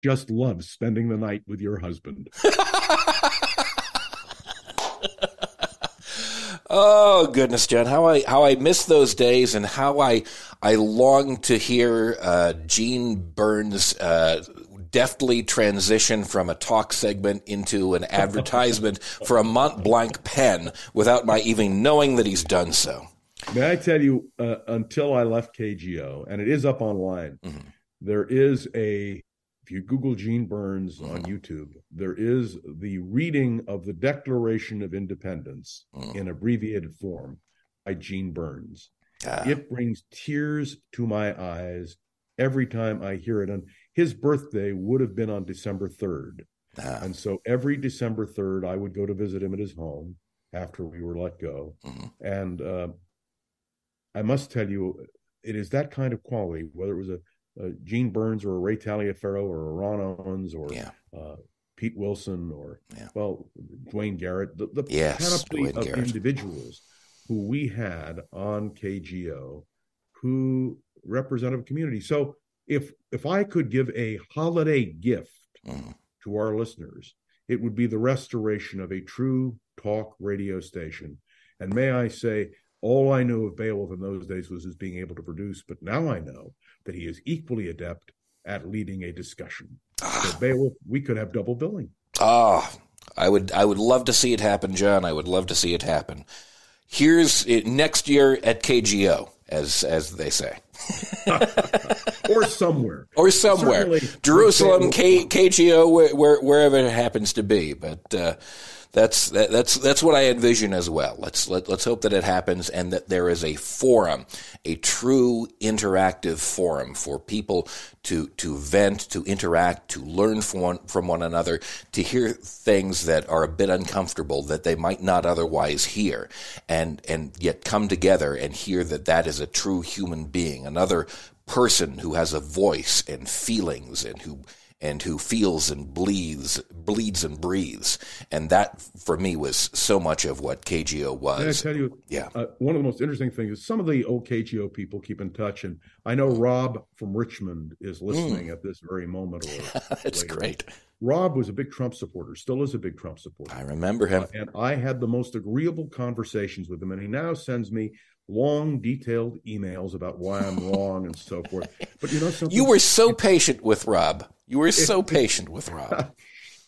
just loves spending the night with your husband. Oh goodness, John, how I miss those days, and how I long to hear Gene Burns deftly transition from a talk segment into an advertisement for a Mont Blanc pen without my even knowing that he's done so. May I tell you, until I left KGO, and it is up online, there is if you Google Gene Burns on YouTube, there is the reading of the Declaration of Independence in abbreviated form by Gene Burns. It brings tears to my eyes every time I hear it. And his birthday would have been on December 3rd. And so every December 3rd, I would go to visit him at his home after we were let go. And I must tell you, it is that kind of quality, whether it was a Gene Burns or a Ray Taliaferro or a Ron Owens or Pete Wilson or, Dwayne Garrett, the panoply of individuals who we had on KGO who represented a community. So if I could give a holiday gift to our listeners, it would be the restoration of a true talk radio station. And may I say, all I knew of Beowulf in those days was his being able to produce, but now I know that he is equally adept at leading a discussion. So Beowulf, we could have double billing. I would love to see it happen, John. I would love to see it happen. Here's it next year at KGO, as they say. Or somewhere. Certainly, Jerusalem, KGO, wherever it happens to be. But that's what I envision as well. Let's hope that it happens, and that there is a forum, a true interactive forum for people to vent, to interact, to learn from one another, to hear things that are a bit uncomfortable that they might not otherwise hear, and yet come together and hear that is a true human being, another person who has a voice and feelings, and who feels and bleeds and breathes. And that, for me, was so much of what KGO was. Can I tell you, one of the most interesting things is some of the old KGO people keep in touch, and I know Rob from Richmond is listening at this very moment. That's great. Rob was a big Trump supporter, still is a big Trump supporter. I remember him. And I had the most agreeable conversations with him, and he now sends me long, detailed emails about why I'm wrong and so forth. But you know something? You were so patient with Rob.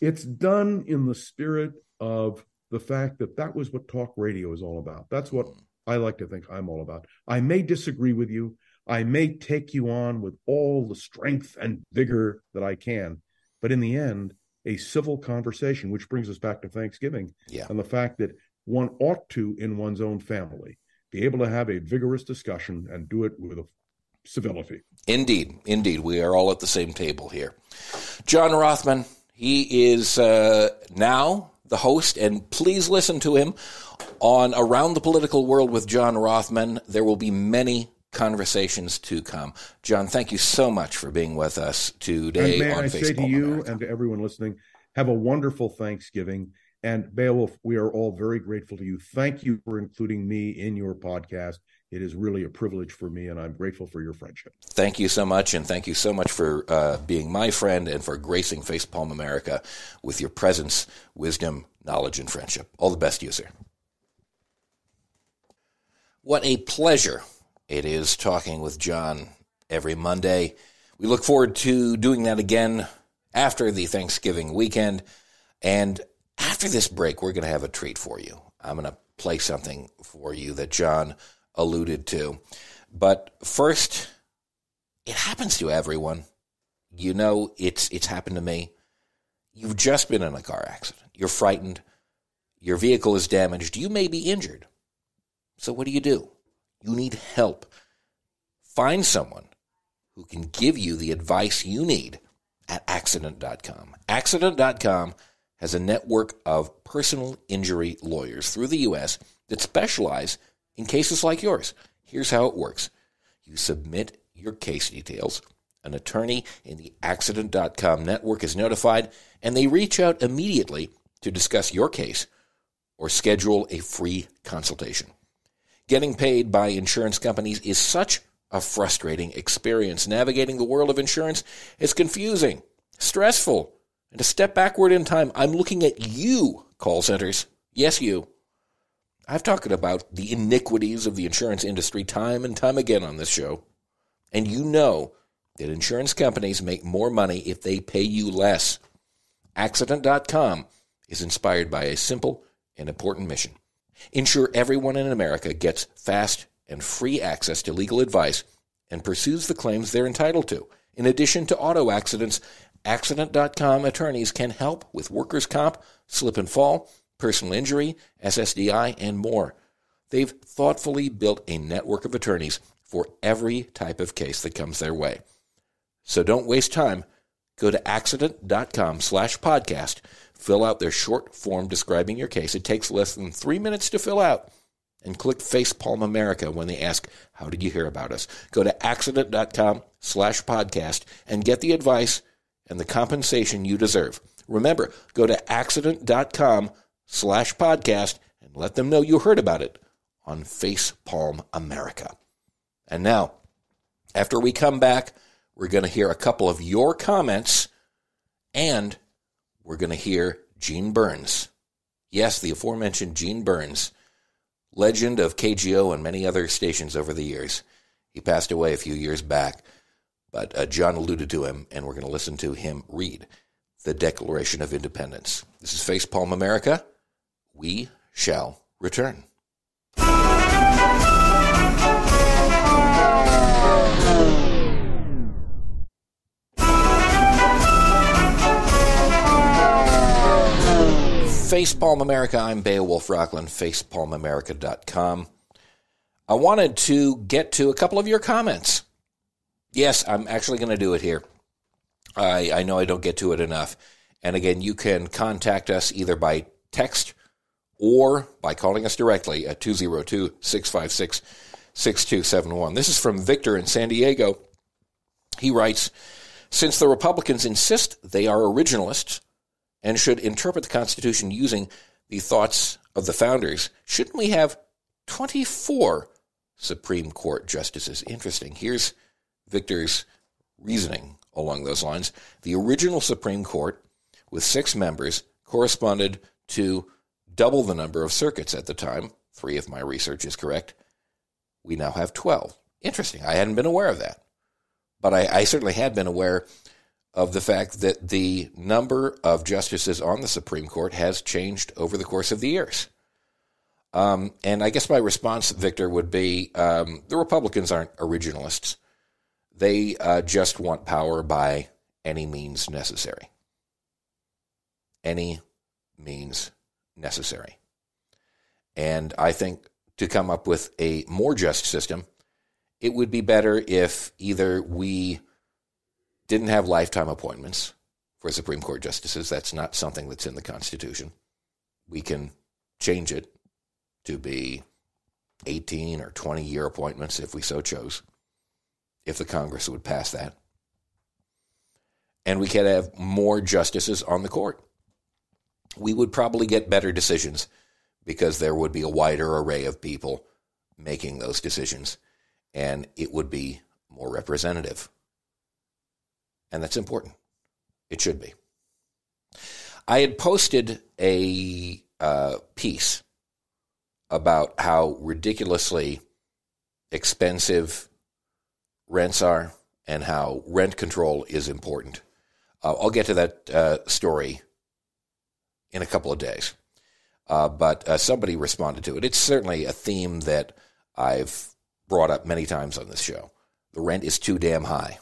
It's done in the spirit of the fact that was what talk radio is all about. That's what I like to think I'm all about. I may disagree with you. I may take you on with all the strength and vigor that I can. But in the end, a civil conversation, which brings us back to Thanksgiving and the fact that one ought to, in one's own family, be able to have a vigorous discussion and do it with a civility. Indeed. We are all at the same table here. John Rothman, he is now the host, and please listen to him on Around the Political World with John Rothman. There will be many conversations to come. John, thank you so much for being with us today on Facebook. May I say to you and to everyone listening, have a wonderful Thanksgiving. And Beowulf, we are all very grateful to you. Thank you for including me in your podcast. It is really a privilege for me, and I'm grateful for your friendship. Thank you so much, and thank you so much for being my friend and for gracing Facepalm America with your presence, wisdom, knowledge, and friendship. All the best to you, sir. What a pleasure it is talking with John every Monday. We look forward to doing that again after the Thanksgiving weekend. And after this break, we're going to have a treat for you. I'm going to play something for you that John alluded to. But first, it happens to everyone. You know, it's happened to me. You've just been in a car accident. You're frightened. Your vehicle is damaged. You may be injured. So what do? You need help. Find someone who can give you the advice you need at accident.com. Accident.com has a network of personal injury lawyers through the U.S. that specialize in cases like yours. Here's how it works. You submit your case details. An attorney in the Accident.com network is notified, and they reach out immediately to discuss your case or schedule a free consultation. Getting paid by insurance companies is such a frustrating experience. Navigating the world of insurance is confusing. stressful. And to step backward in time, I'm looking at you, call centers. Yes, you. I've talked about the iniquities of the insurance industry time and time again on this show. And you know that insurance companies make more money if they pay you less. Accident.com is inspired by a simple and important mission. Ensure everyone in America gets fast and free access to legal advice and pursues the claims they're entitled to. In addition to auto accidents, Accident.com attorneys can help with workers' comp, slip and fall, personal injury, SSDI, and more. They've thoughtfully built a network of attorneys for every type of case that comes their way. So don't waste time. Go to accident.com/podcast, fill out their short form describing your case. It takes less than 3 minutes to fill out. And click Facepalm America when they ask, how did you hear about us? Go to accident.com/podcast and get the advice and the compensation you deserve. Remember, go to accident.com/podcast and let them know you heard about it on Facepalm America. And now, after we come back, we're going to hear a couple of your comments, and we're going to hear Gene Burns. Yes, the aforementioned Gene Burns, legend of KGO and many other stations over the years. He passed away a few years back, but John alluded to him, and we're going to listen to him read the Declaration of Independence. This is Facepalm America. We shall return. Facepalm America, I'm Beowulf Rockland, facepalmamerica.com. I wanted to get to a couple of your comments. Yes, I'm actually going to do it here. I know I don't get to it enough. And again, you can contact us either by text or by calling us directly at 202-656-6271. This is from Victor in San Diego. He writes, since the Republicans insist they are originalists and should interpret the Constitution using the thoughts of the founders, shouldn't we have 24 Supreme Court justices? Interesting. Here's Victor's reasoning along those lines. The original Supreme Court, with 6 members, corresponded to double the number of circuits at the time. 3 if my research is correct. We now have 12. Interesting. I hadn't been aware of that. But I certainly had been aware of the fact that the number of justices on the Supreme Court has changed over the course of the years. And I guess my response, Victor, would be the Republicans aren't originalists. They just want power by any means necessary. Any means necessary. And I think to come up with a more just system, it would be better if either we didn't have lifetime appointments for Supreme Court justices. That's not something that's in the Constitution. We can change it to be 18 or 20-year appointments if we so chose, if the Congress would pass that. And we could have more justices on the court. We would probably get better decisions because there would be a wider array of people making those decisions, and it would be more representative. And that's important. It should be. I had posted a piece about how ridiculously expensive rents are and how rent control is important. I'll get to that story in a couple of days. But somebody responded to it. It's certainly a theme that I've brought up many times on this show. The rent is too damn high.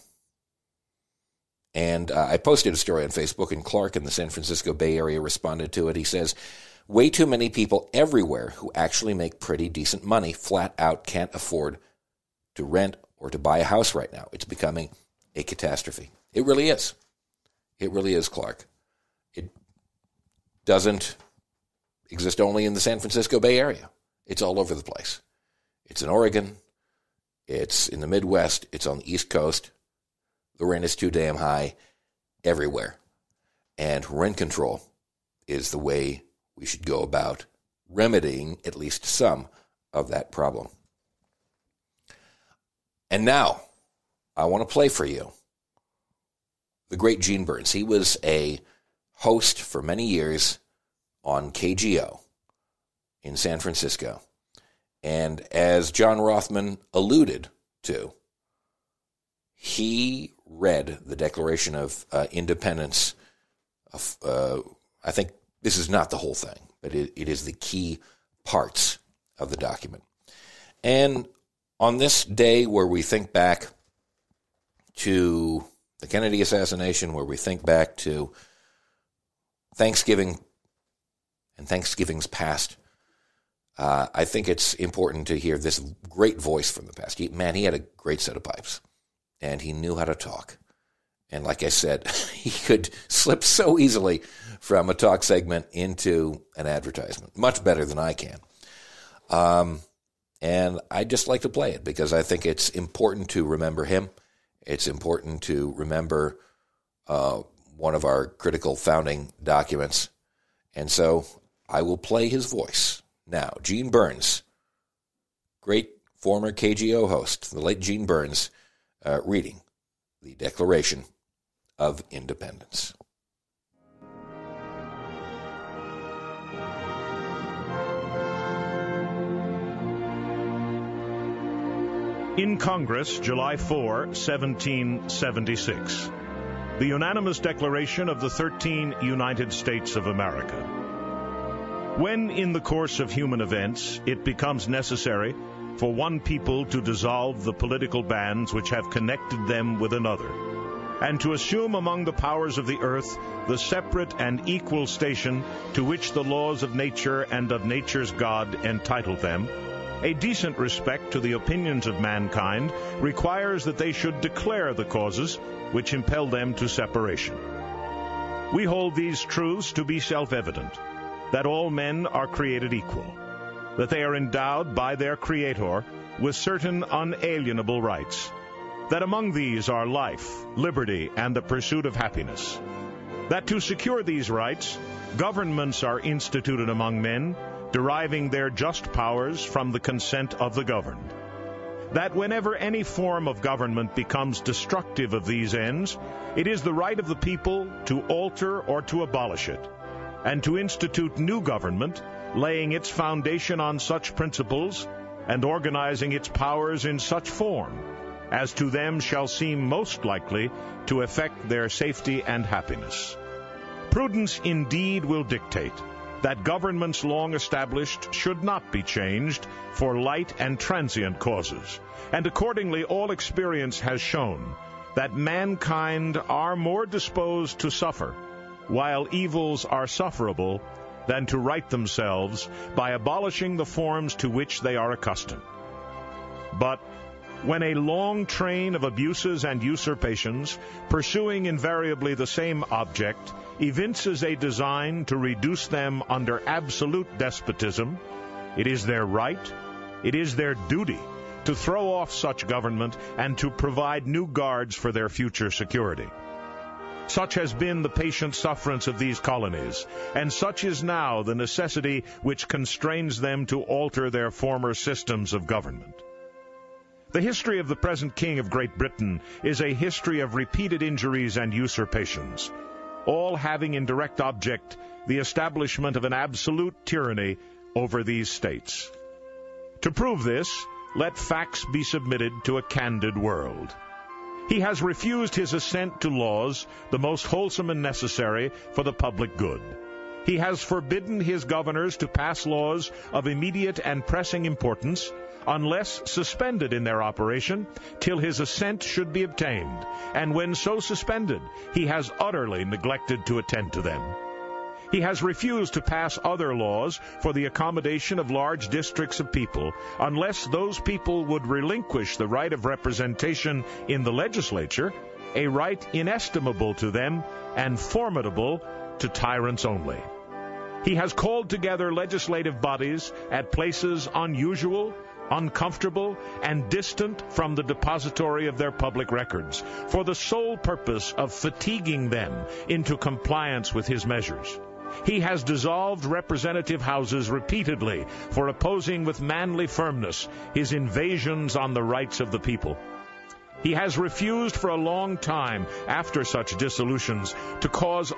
And I posted a story on Facebook, and Clark in the San Francisco Bay Area responded to it. He says, way too many people everywhere who actually make pretty decent money flat out can't afford to rent or to buy a house right now. It's becoming a catastrophe. It really is. It really is, Clark. It doesn't exist only in the San Francisco Bay Area. It's all over the place. It's in Oregon. It's in the Midwest. It's on the East Coast. The rent is too damn high everywhere. And rent control is the way we should go about remedying at least some of that problem. And now, I want to play for you the great Gene Burns. He was a host for many years on KGO in San Francisco. And as John Rothman alluded to, he read the Declaration of Independence. I think this is not the whole thing, but it is the key parts of the document. And on this day where we think back to the Kennedy assassination, where we think back to Thanksgiving and Thanksgivings past, I think it's important to hear this great voice from the past. He had a great set of pipes, and he knew how to talk. And like I said, he could slip so easily from a talk segment into an advertisement, much better than I can. And I just like to play it because I think it's important to remember him. It's important to remember one of our critical founding documents. And so I will play his voice. Now, Gene Burns, great former KGO host, the late Gene Burns, reading the Declaration of Independence. In Congress, July 4, 1776. The unanimous declaration of the 13 United States of America. When in the course of human events it becomes necessary for one people to dissolve the political bands which have connected them with another, and to assume among the powers of the earth the separate and equal station to which the laws of nature and of nature's God entitle them, a decent respect to the opinions of mankind requires that they should declare the causes which impel them to separation. We hold these truths to be self-evident, that all men are created equal, that they are endowed by their Creator with certain unalienable rights, that among these are life, liberty, and the pursuit of happiness, that to secure these rights, governments are instituted among men, deriving their just powers from the consent of the governed, that whenever any form of government becomes destructive of these ends, it is the right of the people to alter or to abolish it, and to institute new government, laying its foundation on such principles and organizing its powers in such form as to them shall seem most likely to effect their safety and happiness. Prudence indeed will dictate that governments long established should not be changed for light and transient causes, and accordingly all experience has shown that mankind are more disposed to suffer, while evils are sufferable, than to right themselves by abolishing the forms to which they are accustomed. But when a long train of abuses and usurpations, pursuing invariably the same object, evinces a design to reduce them under absolute despotism, it is their right, it is their duty to throw off such government and to provide new guards for their future security. Such has been the patient sufferance of these colonies, and such is now the necessity which constrains them to alter their former systems of government. The history of the present King of Great Britain is a history of repeated injuries and usurpations, all having in direct object the establishment of an absolute tyranny over these states. To prove this, let facts be submitted to a candid world. He has refused his assent to laws, the most wholesome and necessary for the public good. He has forbidden his governors to pass laws of immediate and pressing importance, unless suspended in their operation, till his assent should be obtained, and when so suspended, he has utterly neglected to attend to them. He has refused to pass other laws for the accommodation of large districts of people, unless those people would relinquish the right of representation in the legislature, a right inestimable to them and formidable to tyrants only. He has called together legislative bodies at places unusual, uncomfortable, and distant from the depository of their public records, for the sole purpose of fatiguing them into compliance with his measures. He has dissolved representative houses repeatedly for opposing with manly firmness his invasions on the rights of the people. He has refused for a long time after such dissolutions to cause